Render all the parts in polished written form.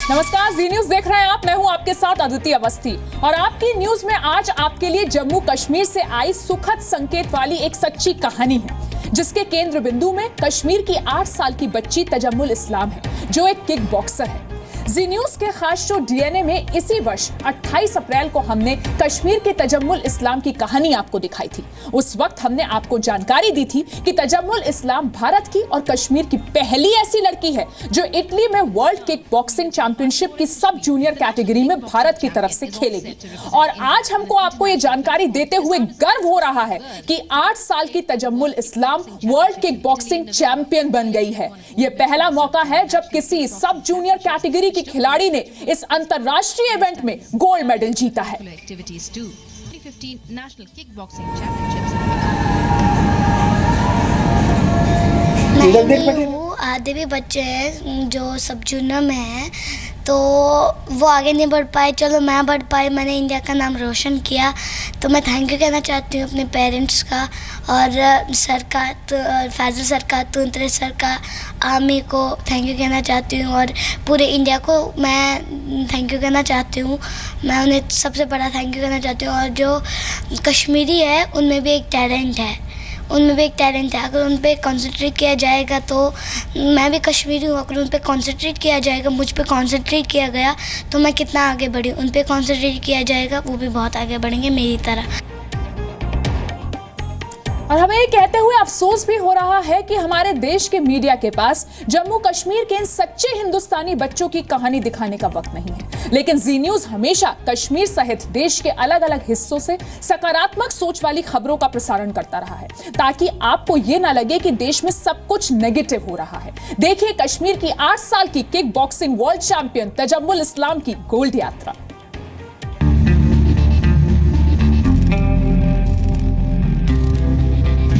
नमस्कार, जी न्यूज देख रहे हैं आप। मैं हूं आपके साथ अदिति अवस्थी और आपकी न्यूज में आज आपके लिए जम्मू कश्मीर से आई सुखद संकेत वाली एक सच्ची कहानी है, जिसके केंद्र बिंदु में कश्मीर की 8 साल की बच्ची तजम्मुल इस्लाम है, जो एक किक बॉक्सर है। जी न्यूज के खास शो डीएनए में इसी वर्ष 28 अप्रैल को हमने कश्मीर के तजम्मुल इस्लाम की कहानी आपको दिखाई थी। उस वक्त हमने आपको जानकारी दी थी कि तजम्मुल इस्लाम भारत की और कश्मीर की पहली ऐसी लड़की है जो इटली में वर्ल्ड किक बॉक्सिंग चैंपियनशिप की सब जूनियर कैटेगरी में भारत की तरफ से खेलेगी। और आज हमको आपको ये जानकारी देते हुए गर्व हो रहा है कि 8 साल की तजम्मुल इस्लाम वर्ल्ड किक बॉक्सिंग चैंपियन बन गई है। यह पहला मौका है जब किसी सब जूनियर कैटेगरी की खिलाड़ी ने इस अंतरराष्ट्रीय इवेंट में गोल्ड मेडल जीता है। आधे भी बच्चे हैं जो सब जूनियर में हैं, तो वो आगे नहीं बढ़ पाए। चलो मैं बढ़ पाई, मैंने इंडिया का नाम रोशन किया, तो मैं थैंक यू कहना चाहती हूँ अपने पेरेंट्स का और सर का, फैजल सर का, तुंतरे सर का, आर्मी को थैंक यू कहना चाहती हूँ और पूरे इंडिया को मैं थैंक यू कहना चाहती हूँ। मैं उन्हें सबसे बड़ा थैंक यू कहना चाहती हूँ। और जो कश्मीरी है उनमें भी एक टैलेंट है, अगर उन पे कंसंट्रेट किया जाएगा तो मैं भी कश्मीरी हूँ, अगर उन पे कंसंट्रेट किया जाएगा, मुझ पे कंसंट्रेट किया गया तो मैं कितना आगे बढ़ी। उन पे कंसंट्रेट किया जाएगा, वो भी बहुत आगे बढ़ेंगे मेरी तरह। और हमें ये कहते हुए अफसोस भी हो रहा है कि हमारे देश के मीडिया के पास जम्मू कश्मीर के इन सच्चे हिंदुस्तानी बच्चों की कहानी दिखाने का वक्त नहीं है। लेकिन जी न्यूज हमेशा कश्मीर सहित देश के अलग अलग हिस्सों से सकारात्मक सोच वाली खबरों का प्रसारण करता रहा है, ताकि आपको ये ना लगे कि देश में सब कुछ नेगेटिव हो रहा है। देखिए कश्मीर की 8 साल की kick boxing world champion Tajamul Islam की गोल्ड यात्रा।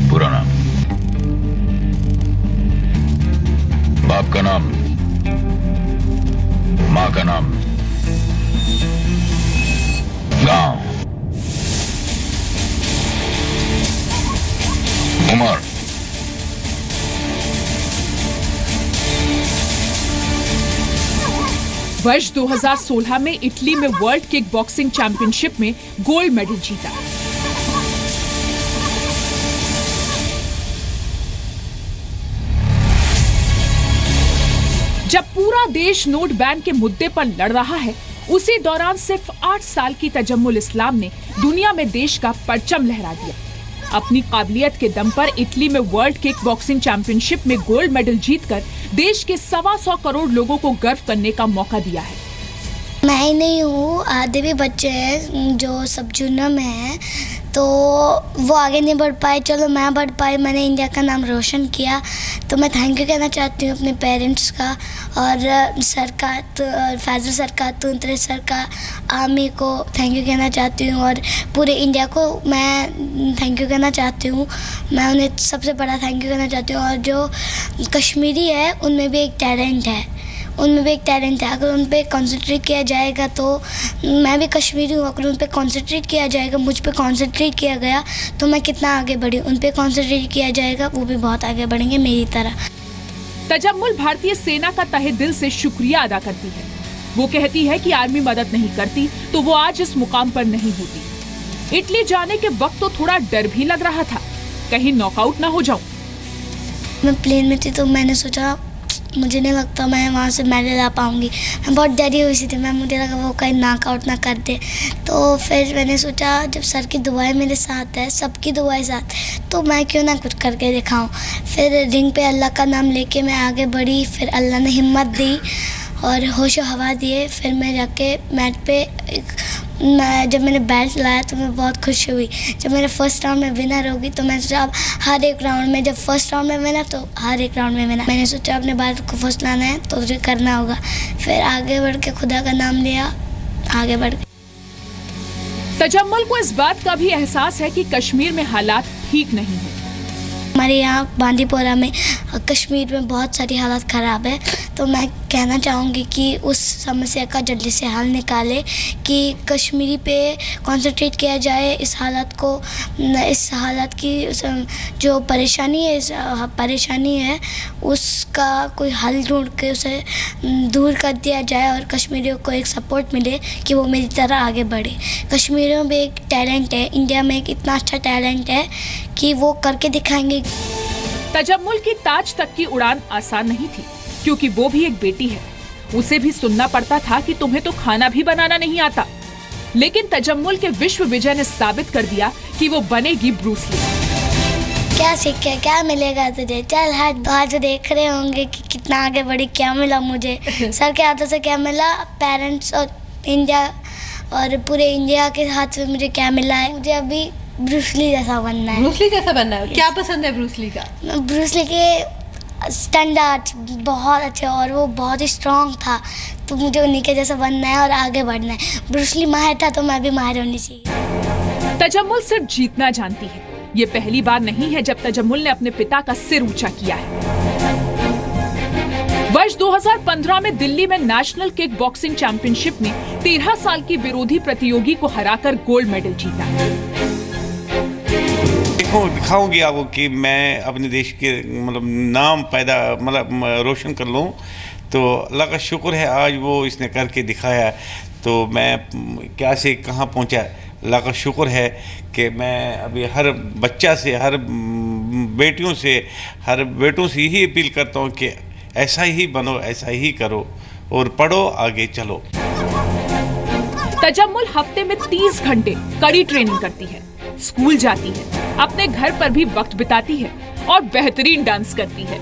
पूरा नाम, बाप का नाम, माँ का नाम, गांव, उम्र, वर्ष 2016 में इटली में वर्ल्ड किक बॉक्सिंग चैंपियनशिप में गोल्ड मेडल जीता। जब पूरा देश नोट बैन के मुद्दे पर लड़ रहा है, उसी दौरान सिर्फ 8 साल की तजम्मुल इस्लाम ने दुनिया में देश का परचम लहरा दिया। अपनी काबिलियत के दम पर इटली में वर्ल्ड किक बॉक्सिंग चैंपियनशिप में गोल्ड मेडल जीतकर देश के 125 करोड़ लोगों को गर्व करने का मौका दिया है। मैं ही नहीं हूँ, आधे भी बच्चे हैं जो सब जूनियर में हैं, तो वो आगे नहीं बढ़ पाए। चलो मैं बढ़ पाई, मैंने इंडिया का नाम रोशन किया, तो मैं थैंक यू कहना चाहती हूँ अपने पेरेंट्स का और सर का, फैजल सर का, तुंतरे सर का, आर्मी को थैंक यू कहना चाहती हूँ और पूरे इंडिया को मैं थैंक यू कहना चाहती हूँ। मैं उन्हें सबसे बड़ा थैंक यू कहना चाहती हूँ। और जो कश्मीरी है उनमें भी एक टैलेंट है, अगर उन पे कंसंट्रेट किया जाएगा तो मैं भी कश्मीरी हूँ, अगर उन पे कंसंट्रेट किया जाएगा, मुझ पे कंसंट्रेट किया गया तो मैं कितना आगे बढ़ी। उन पे कंसंट्रेट किया जाएगा, वो भी बहुत आगे बढ़ेंगे मेरी तरह। तजम्मुल भारतीय सेना का तहे दिल से शुक्रिया अदा करती है। वो कहती है कि आर्मी मदद नहीं करती तो वो आज इस मुकाम पर नहीं होती। इटली जाने के वक्त तो थोड़ा डर भी लग रहा था, कहीं नॉकआउट ना हो जाऊं। मैं प्लेन में थी तो मैंने सोचा मुझे नहीं लगता मैं वहाँ से मेडल ला पाऊँगी। मैं बहुत डरी हुई थी, मुझे लगा वो कहीं नॉकआउट ना कर दे। तो फिर मैंने सोचा जब सर की दुआएं मेरे साथ है, सबकी दुआएं साथ, तो मैं क्यों ना कुछ करके दिखाऊं। फिर रिंग पे अल्लाह का नाम लेके मैं आगे बढ़ी, फिर अल्लाह ने हिम्मत दी और होश हवा दिए। फिर मैं जाके मैट पे जब मैंने बेल्ट लाया तो मैं बहुत खुश हुई। जब मेरे फर्स्ट राउंड में विनर होगी तो मैं सोचा अब हर एक राउंड में, जब फर्स्ट राउंड में विनर तो हर एक राउंड में विनर। मैंने सोचा अपने भारत को फर्स्ट लाना है तो मुझे करना होगा। फिर आगे बढ़ के खुदा का नाम लिया, आगे बढ़ गए। तजम्मुल को इस बात का भी एहसास है कि कश्मीर में हालात ठीक नहीं है। हमारे यहाँ बांदीपोरा में, कश्मीर में बहुत सारी हालत ख़राब है, तो मैं कहना चाहूँगी कि उस समस्या का जल्दी से हल निकाले, कि कश्मीरी पे कंसंट्रेट किया जाए। इस हालत की जो परेशानी है उसका कोई हल ढूंढ के उसे दूर कर दिया जाए और कश्मीरियों को एक सपोर्ट मिले कि वो मेरी तरह आगे बढ़े। कश्मीरियों में एक टैलेंट है, इंडिया में एक इतना अच्छा टैलेंट है कि वो करके दिखाएंगे। तजम्मुल की ताज तक की उड़ान आसान नहीं थी, क्योंकि वो भी एक बेटी है। उसे भी सुनना पड़ता था कि तुम्हें तो खाना भी बनाना नहीं आता। लेकिन तजम्मुल के विश्व विजय ने साबित कर दिया कि वो बनेगी ब्रूस ली। क्या सीखे, क्या मिलेगा तुझे, चल हट। आज देख रहे होंगे कि कितना आगे बढ़ी, क्या मिला मुझे। सर के हाथों से क्या मिला, पेरेंट्स और इंडिया और पूरे इंडिया के हाथ से मुझे क्या मिला है। मुझे अभी ब्रूस ली जैसा बनना है। ब्रूस ली जैसा बनना है? क्या पसंद है ब्रूस ली का? ब्रूस ली के स्टैंडर्ड बहुत अच्छे और वो बहुत ही स्ट्रॉन्ग था, तो मुझे उन्हीं के जैसा बनना है और आगे बढ़ना है। ब्रूस ली माहिर था तो मैं भी माहिर होनी चाहिए। तजम्मुल सिर्फ जीतना जानती है। ये पहली बार नहीं है जब तजम्मुल ने अपने पिता का सिर ऊंचा किया है। वर्ष 2015 में दिल्ली में नेशनल किक बॉक्सिंग चैंपियनशिप में 13 साल की विरोधी प्रतियोगी को हराकर गोल्ड मेडल जीता। दिखाऊंगी आपको कि मैं अपने देश के नाम रोशन कर लूं। तो अल्लाह का शुक्र है आज वो इसने करके दिखाया। तो मैं क्या से कहाँ पहुंचा, अल्लाह का शुक्र है कि मैं अभी हर बच्चा से, हर बेटियों से, हर बेटों से यही अपील करता हूँ कि ऐसा ही बनो, ऐसा ही करो और पढ़ो, आगे चलो। तजम्मुल हफ्ते में 30 घंटे कड़ी ट्रेनिंग करती है, स्कूल जाती है, अपने घर पर भी वक्त बिताती है और बेहतरीन डांस करती है।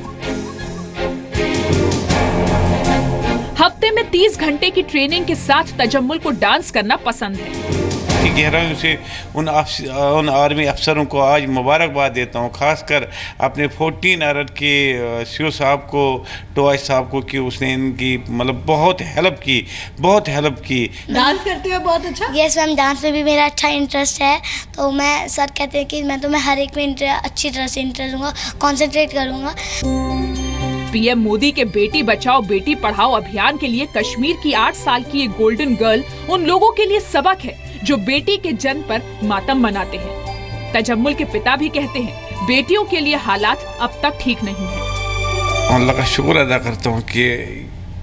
हफ्ते में 30 घंटे की ट्रेनिंग के साथ तजम्मुल को डांस करना पसंद है। गहराइयों से उन आर्मी अफसरों को आज मुबारकबाद देता हूँ, खासकर अपने 14 अरब के सीओ साहब को, टोआई साहब को, कि उसने इनकी बहुत हेल्प की। डांस करते हो बहुत अच्छा? यस मैम, डांस में भी मेरा अच्छा इंटरेस्ट है। तो मैं सर कहते हैं कि मैं हर एक में अच्छी तरह से इंटरेस्ट लूँगा, कॉन्सेंट्रेट करूँगा। पीएम मोदी के बेटी बचाओ बेटी पढ़ाओ अभियान के लिए कश्मीर की 8 साल की एक गोल्डन गर्ल उन लोगों के लिए सबक है जो बेटी के जन्म पर मातम मनाते हैं। तजम्मुल के पिता भी कहते हैं बेटियों के लिए हालात अब तक ठीक नहीं है। अल्लाह का शुक्र अदा करता हूँ कि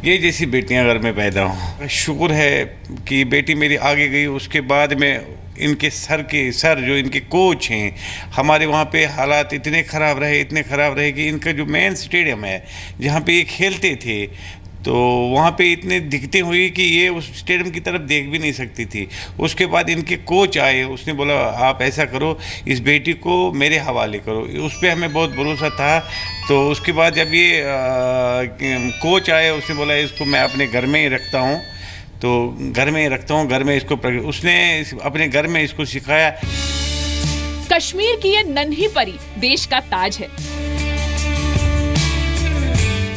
ये जैसी बेटियां घर में पैदा हों। शुक्र है कि बेटी मेरी आगे गई। उसके बाद में इनके सर जो इनके कोच हैं, हमारे वहाँ पे हालात इतने ख़राब रहे कि इनका जो मेन स्टेडियम है जहाँ पे ये खेलते थे, तो वहाँ पे इतने दिक्कतें हुई कि ये उस स्टेडियम की तरफ देख भी नहीं सकती थी। उसके बाद इनके कोच आए, उसने बोला आप ऐसा करो, इस बेटी को मेरे हवाले करो। उस पर हमें बहुत भरोसा था। तो उसके बाद जब ये कोच आए, उसने बोला इसको मैं अपने घर में ही रखता हूँ, तो घर में ही रखता हूँ, घर में इसको उसने अपने घर में इसको सिखाया। कश्मीर की ये नन्ही परी देश का ताज है।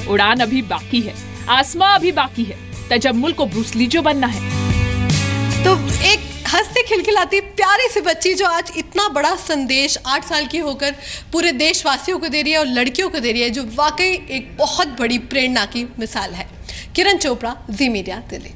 उड़ान अभी बाकी है, आसमां अभी बाकी है। तजम्मुल को ब्रूस ली जो बनना है। तो एक हंसती खिलखिलाती प्यारी सी बच्ची जो आज इतना बड़ा संदेश 8 साल की होकर पूरे देशवासियों को दे रही है और लड़कियों को दे रही है, जो वाकई एक बहुत बड़ी प्रेरणा की मिसाल है। किरण चोपड़ा, जी मीडिया, दिल्ली।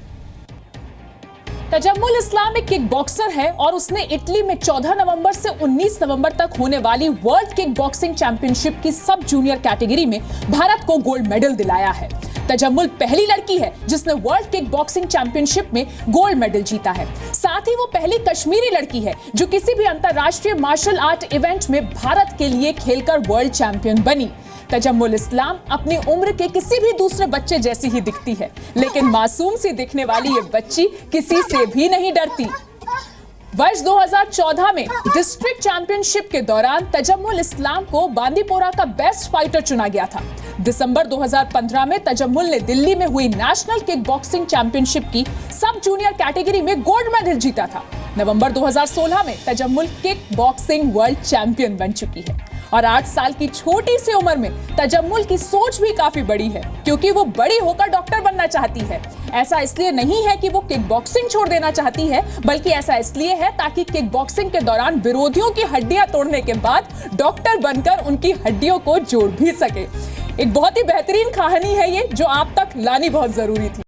तजम्मुल इस्लाम एक किक बॉक्सर है और उसने इटली में 14 नवंबर से 19 नवंबर तक होने वाली वर्ल्ड किक बॉक्सिंग चैंपियनशिप की सब जूनियर कैटेगरी में भारत को गोल्ड मेडल दिलाया है। तजम्मुल पहली लड़की है जिसने वर्ल्ड किक बॉक्सिंग चैंपियनशिप में गोल्ड मेडल जीता है। साथ ही वो पहली कश्मीरी लड़की है जो किसी भी अंतरराष्ट्रीय मार्शल आर्ट इवेंट में भारत के लिए खेलकर वर्ल्ड चैंपियन बनी। तजम्मुल इस्लाम अपनी उम्र के किसी भी दूसरे बच्चे जैसी ही दिखती है, लेकिन मासूम सी दिखने वाली ये बच्ची किसी से भी नहीं डरती। वर्ष 2014 में डिस्ट्रिक्ट चैंपियनशिप के दौरान तजम्मुल इस्लाम को बांदीपोरा का बेस्ट फाइटर चुना गया था। दिसंबर 2015 में तजम्मुल ने दिल्ली में हुई नेशनल किक बॉक्सिंग चैंपियनशिप की सब जूनियर कैटेगरी में गोल्ड मेडल जीता था। नवंबर 2016 में Tajammul kick boxing world champion बन चुकी है और 8 साल की छोटी सी उम्र में तजम्मुल की सोच भी काफी बड़ी है, क्योंकि वो बड़ी होकर डॉक्टर बनना चाहती है। ऐसा इसलिए नहीं है कि वो किक बॉक्सिंग छोड़ देना चाहती है, बल्कि ऐसा इसलिए है ताकि किक बॉक्सिंग के दौरान विरोधियों की हड्डियां तोड़ने के बाद डॉक्टर बनकर उनकी हड्डियों को जोड़ भी सके। एक बहुत ही बेहतरीन कहानी है ये, जो आप तक लानी बहुत जरूरी थी।